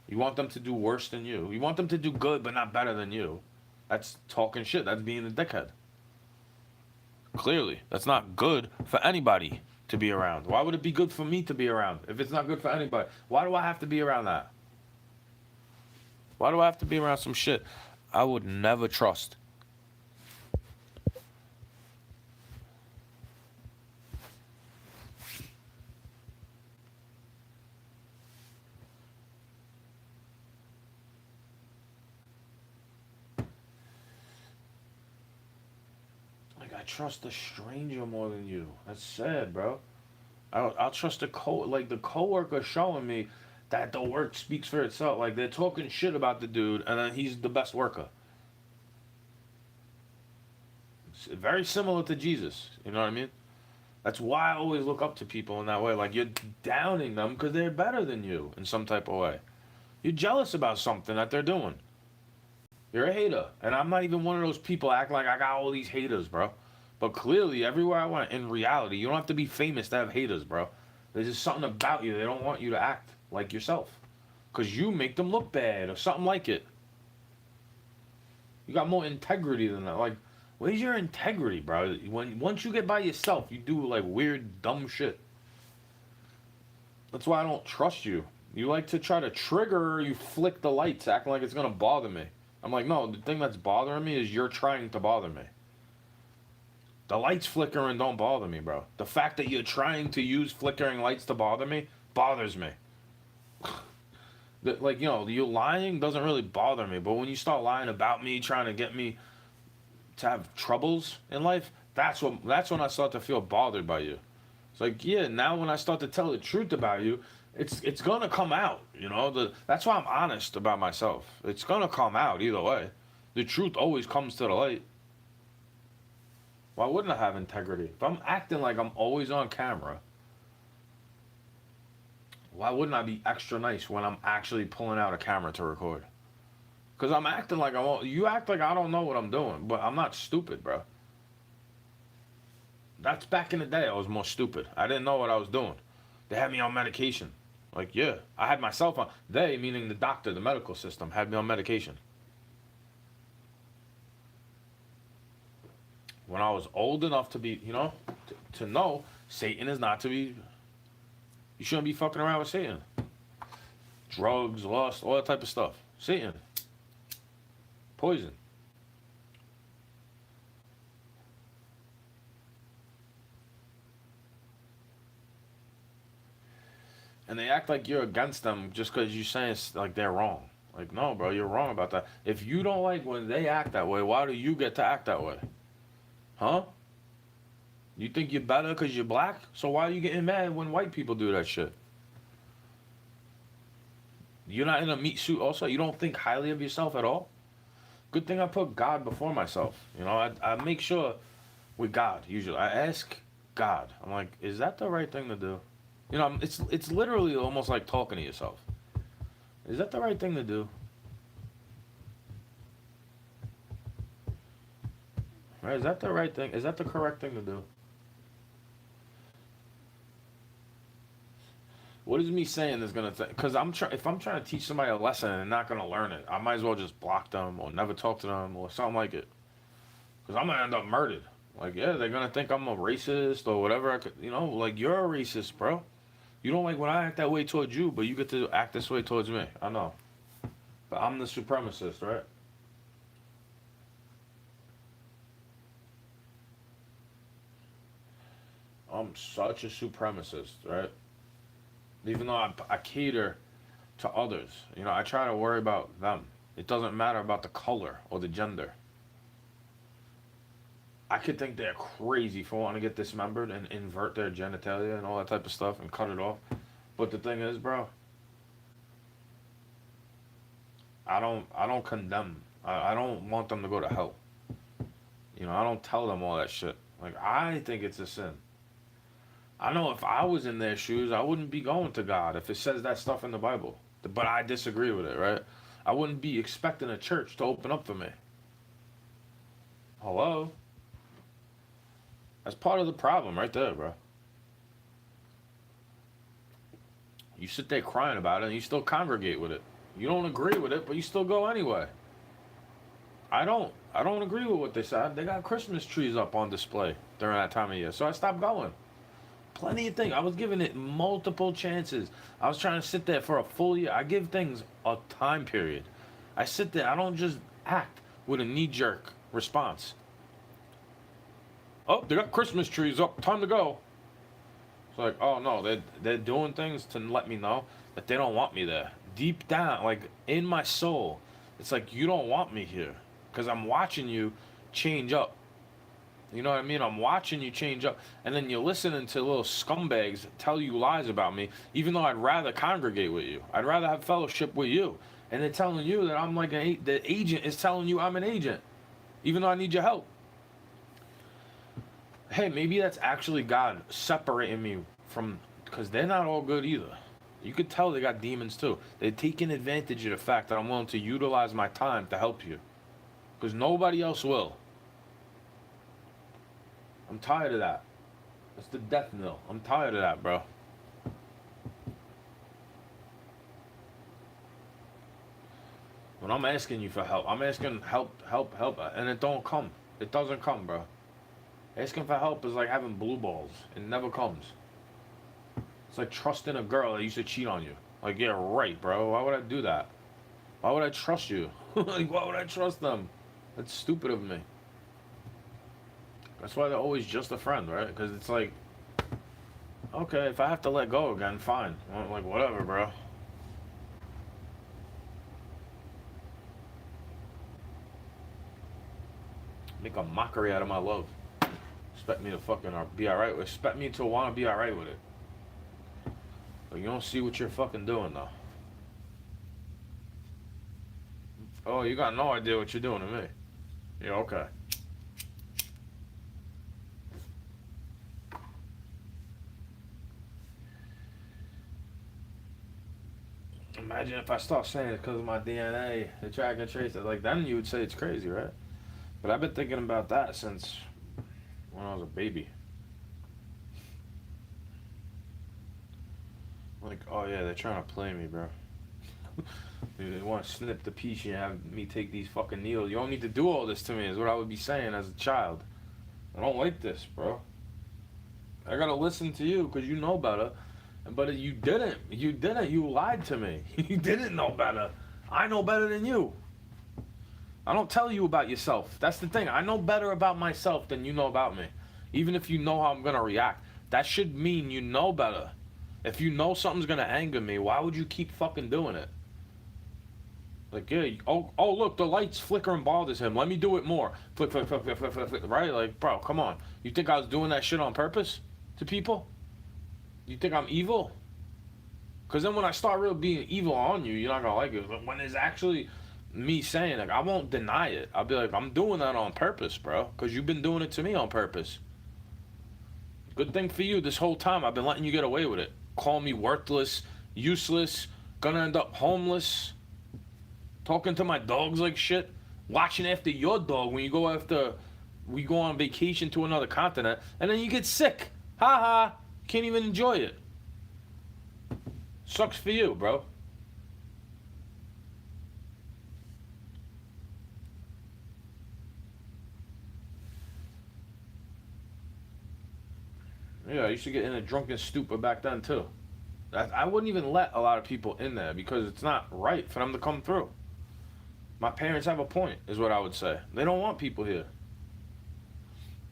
You want them to do worse than you. You want them to do good, but not better than you. That's talking shit. That's being a dickhead. Clearly, that's not good for anybody to be around. Why would it be good for me to be around if it's not good for anybody? Why do I have to be around that? Why do I have to be around some shit I would never trust? Like, I trust a stranger more than you. That's sad, bro. I'll trust the coworker showing me that the work speaks for itself. Like, they're talking shit about the dude, and then he's the best worker. It's very similar to Jesus. You know what I mean? That's why I always look up to people in that way. Like, you're downing them because they're better than you in some type of way. You're jealous about something that they're doing. You're a hater. And I'm not even one of those people acting like I got all these haters, bro. But clearly, everywhere I went, in reality, you don't have to be famous to have haters, bro. There's just something about you. They don't want you to act like yourself. Because you make them look bad or something like it. You got more integrity than that. Like, where's your integrity, bro? Once you get by yourself, you do, like, weird, dumb shit. That's why I don't trust you. You like to try to trigger, you flick the lights, acting like it's going to bother me. I'm like, no, the thing that's bothering me is you're trying to bother me. The lights flickering don't bother me, bro. The fact that you're trying to use flickering lights to bother me bothers me. Like, you lying doesn't really bother me, but when you start lying about me, trying to get me to have troubles in life, that's when I start to feel bothered by you. It's like, yeah, now when I start to tell the truth about you, it's gonna come out. That's why I'm honest about myself. It's gonna come out either way. The truth always comes to the light. Why wouldn't I have integrity? If I'm acting like I'm always on camera, why wouldn't I be extra nice when I'm actually pulling out a camera to record? Because I'm acting like you act like I don't know what I'm doing, but I'm not stupid, bro. That's back in the day, I was more stupid. I didn't know what I was doing. They had me on medication. Like, yeah, I had myself on. They, meaning the doctor, the medical system, had me on medication. When I was old enough to be, to know Satan is not to be. You shouldn't be fucking around with Satan. Drugs, lust, all that type of stuff. Satan. Poison. And they act like you're against them just because you're saying like they're wrong. Like, no, bro, you're wrong about that. If you don't like when they act that way, why do you get to act that way? Huh? You think you're better because you're black? So why are you getting mad when white people do that shit? You're not in a meat suit also? You don't think highly of yourself at all? Good thing I put God before myself. I make sure with God, usually. I ask God. I'm like, is that the right thing to do? It's literally almost like talking to yourself. Is that the right thing to do? Right? Is that the right thing? Is that the correct thing to do? What is me saying is gonna? Because if I'm trying to teach somebody a lesson and they're not gonna learn it, I might as well just block them or never talk to them or something like it. Because I'm gonna end up murdered. Like, yeah, they're gonna think I'm a racist or whatever. Like you're a racist, bro. You don't like when I act that way towards you, but you get to act this way towards me. I know. But I'm the supremacist, right? I'm such a supremacist, right? Even though I cater to others, I try to worry about them. It doesn't matter about the color or the gender. I could think they're crazy for wanting to get dismembered and invert their genitalia and all that type of stuff and cut it off. But the thing is, bro, I don't condemn. I don't want them to go to hell. I don't tell them all that shit. Like, I think it's a sin. I know if I was in their shoes, I wouldn't be going to God if it says that stuff in the Bible. But I disagree with it, right? I wouldn't be expecting a church to open up for me. Hello? That's part of the problem right there, bro. You sit there crying about it and you still congregate with it. You don't agree with it, but you still go anyway. I don't. I don't agree with what they said. They got Christmas trees up on display during that time of year, so I stopped going. Plenty of things. I was giving it multiple chances. I was trying to sit there for a full year. I give things a time period. I sit there. I don't just act with a knee-jerk response. Oh, they got Christmas trees up. Time to go. It's like, oh no, they're doing things to let me know that they don't want me there. Deep down, like in my soul, it's like you don't want me here because I'm watching you change up. You know what I mean? I'm watching you change up, and then you're listening to little scumbags tell you lies about me, even though I'd rather congregate with you. I'd rather have fellowship with you. And they're telling you that I'm like the agent is telling you I'm an agent, even though I need your help. Hey, maybe that's actually God separating me from, because they're not all good either. You could tell they got demons too. They're taking advantage of the fact that I'm willing to utilize my time to help you, because nobody else will. I'm tired of that. That's the death knell. I'm tired of that, bro. When I'm asking you for help, I'm asking help, and it don't come. It doesn't come, bro. Asking for help is like having blue balls. It never comes. It's like trusting a girl that used to cheat on you. Like, yeah, right, bro. Why would I do that? Why would I trust you? Like, why would I trust them? That's stupid of me. That's why they're always just a friend, right? Because it's like, okay, if I have to let go again, fine. I'm like, whatever, bro. Make a mockery out of my love. Expect me to fucking be alright with it. Expect me to want to be alright with it. But you don't see what you're fucking doing, though. Oh, you got no idea what you're doing to me. Yeah, okay. Imagine if I start saying it because of my DNA, the track and trace it. Like, then you would say it's crazy, right? But I've been thinking about that since when I was a baby. Like, oh yeah, they're trying to play me, bro. They want to snip the piece and have me take these fucking needles. You don't need to do all this to me, is what I would be saying as a child. I don't like this, bro. I gotta listen to you because you know better. But you didn't. You didn't. You lied to me. You didn't know better. I know better than you. I don't tell you about yourself. That's the thing. I know better about myself than you know about me. Even if you know how I'm gonna react. That should mean you know better. If you know something's gonna anger me, why would you keep fucking doing it? Like, yeah, oh, look, the lights flicker and bothers him. Let me do it more. Flick, flick, flick, flick, flick, flick, flick. Right? Like, bro, come on. You think I was doing that shit on purpose to people? You think I'm evil? Because then when I start really being evil on you, you're not gonna like it. But when it's actually me saying, like, I won't deny it. I'll be like, I'm doing that on purpose, bro. Because you've been doing it to me on purpose. Good thing for you, this whole time I've been letting you get away with it. Call me worthless, useless, gonna end up homeless. Talking to my dogs like shit. Watching after your dog when you go we go on vacation to another continent. And then you get sick. Ha ha. Can't even enjoy it. Sucks for you, bro. Yeah, I used to get in a drunken stupor back then too. I wouldn't even let a lot of people in there because it's not right for them to come through. My parents have a point, is what I would say. They don't want people here.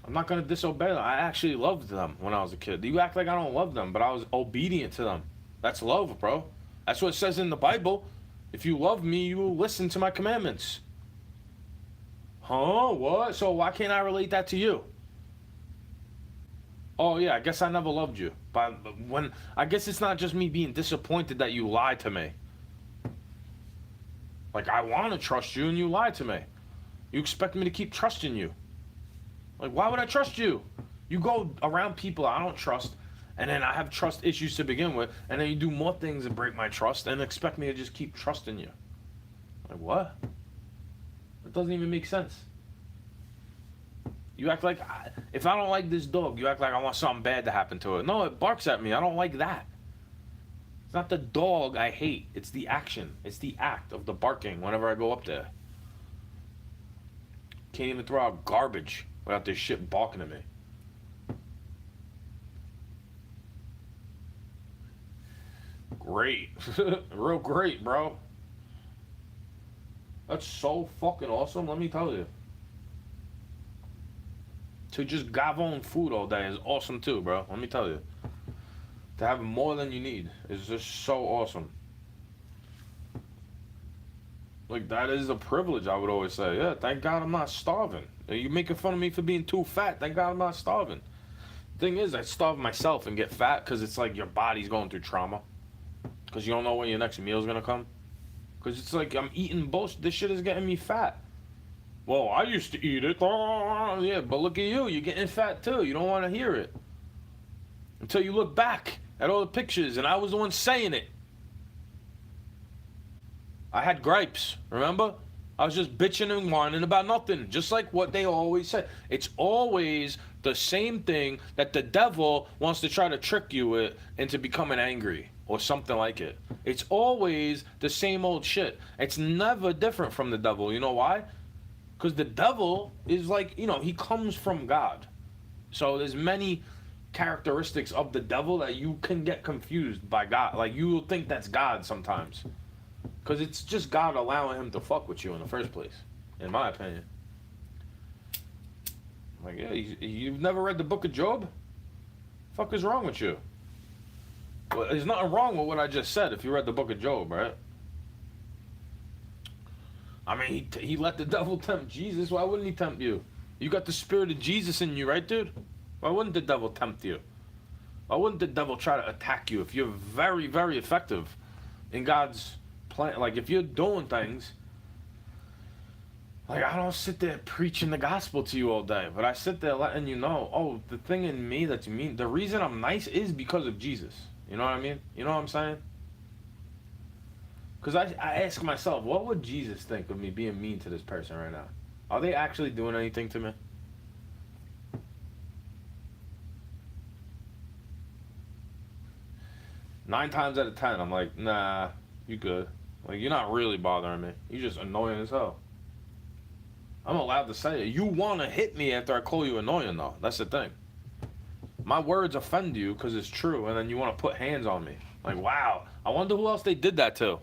I'm not going to disobey them. I actually loved them when I was a kid. You act like I don't love them, but I was obedient to them. That's love, bro. That's what it says in the Bible. If you love me, you will listen to my commandments. Huh? What? So why can't I relate that to you? Oh, yeah, I guess I never loved you. But when I guess it's not just me being disappointed that you lied to me. Like, I want to trust you and you lied to me. You expect me to keep trusting you. Like, why would I trust you? You go around people I don't trust, and then I have trust issues to begin with, and then you do more things that break my trust and expect me to just keep trusting you. Like, what? It doesn't even make sense. You act like, if I don't like this dog, you act like I want something bad to happen to it. No, it barks at me. I don't like that. It's not the dog I hate. It's the action. It's the act of the barking whenever I go up there. Can't even throw out garbage without this shit barking at me. Great. Real great, bro. That's so fucking awesome, let me tell you. To just gobble on food all day is awesome too, bro. Let me tell you. To have more than you need is just so awesome. Like, that is a privilege, I would always say. Yeah, thank God I'm not starving. You making fun of me for being too fat. Thank God I'm not starving. The thing is, I starve myself and get fat because it's like your body's going through trauma. Because you don't know when your next meal's going to come. Because it's like I'm eating bullshit. This shit is getting me fat. Well, I used to eat it. Yeah, but look at you. You're getting fat too. You don't want to hear it. Until you look back at all the pictures and I was the one saying it. I had gripes, remember? I was just bitching and whining about nothing. Just like what they always say. It's always the same thing that the devil wants to try to trick you with into becoming angry or something like it. It's always the same old shit. It's never different from the devil. You know why? Because the devil is like, he comes from God. So there's many characteristics of the devil that you can get confused by God. Like, you will think that's God sometimes. Because it's just God allowing him to fuck with you in the first place, in my opinion. Like, yeah, you've never read the book of Job? Fuck is wrong with you? Well, there's nothing wrong with what I just said if you read the book of Job, right? I mean, he let the devil tempt Jesus. Why wouldn't he tempt you? You got the spirit of Jesus in you, right, dude? Why wouldn't the devil tempt you? Why wouldn't the devil try to attack you if you're very, very effective in God's plan? Like, if you're doing things, like, I don't sit there preaching the gospel to you all day, but I sit there letting you know, oh, the thing in me that you mean, the reason I'm nice is because of Jesus. You know what I mean? You know what I'm saying? Because I ask myself, what would Jesus think of me being mean to this person right now? Are they actually doing anything to me? Nine times out of 10, I'm like, nah, you good. Like, you're not really bothering me. You're just annoying as hell. I'm allowed to say it. You want to hit me after I call you annoying, though. That's the thing. My words offend you because it's true, and then you want to put hands on me. Like, wow. I wonder who else they did that to.